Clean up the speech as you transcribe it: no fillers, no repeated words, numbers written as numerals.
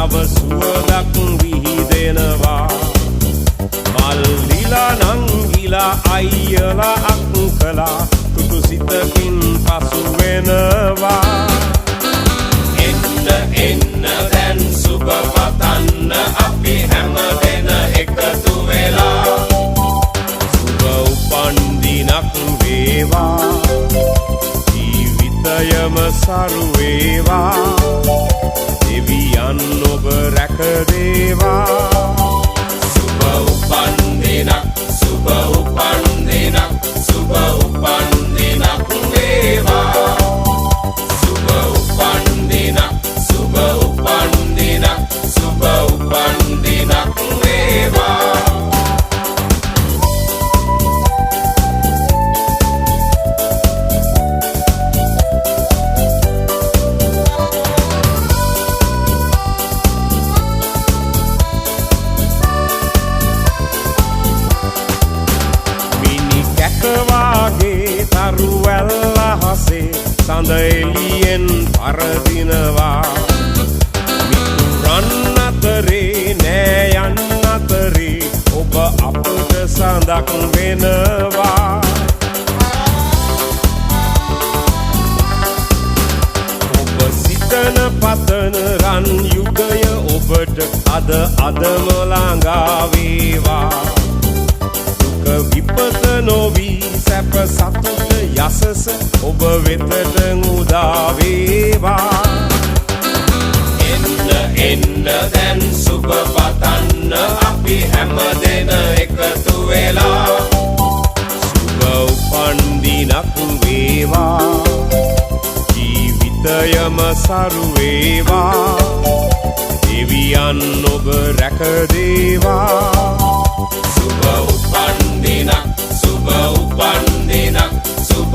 නව සුවඳක් විහිදෙනවා මල්ලිලා නංගිලා අයියලා අක්කලා තුටු සිතකින් පසු වෙනවා එන්න එන්න දැන් සුබ පතන්න අපි හැම දෙන එකතු වෙලා සුබ උපන්දිනක් වේවා ජීවිතයම සරු වේවා දෙවියන් ඔබ රැක දේවා සුබ උපන්දිනක් සුබ උපන්දිනක් සුබ උපන්දිනක් වේවා සුබ උපන්දිනක් සුබ උපන්දිනක් සුබ උපන්දිනක් වේවා කවාගේ තරුවැල්ල හසේ සඳ එළියෙන් පරදිනවා මිතුරන් අතරේ නෑ යන්න අතරේ ඔබ අපට සඳක් වෙනවා ඔබ සිතන පතන රන් යුගය ඔබට අදම ළඟා වේවා විපත නොවී සැප සතුට යසස ඔබ වෙතට උදා වේවා එන්න එන්න දැන් සුබ පතන්න අපි හැම දෙන එකතු වෙලා සුබ උපන්දිනක් වේවා ජීවිතයම සරු වේවා දෙවියන් ඔබ රැක දේවා සුබ උපන්දිනක් සුබ උපන්දිනක් සුබ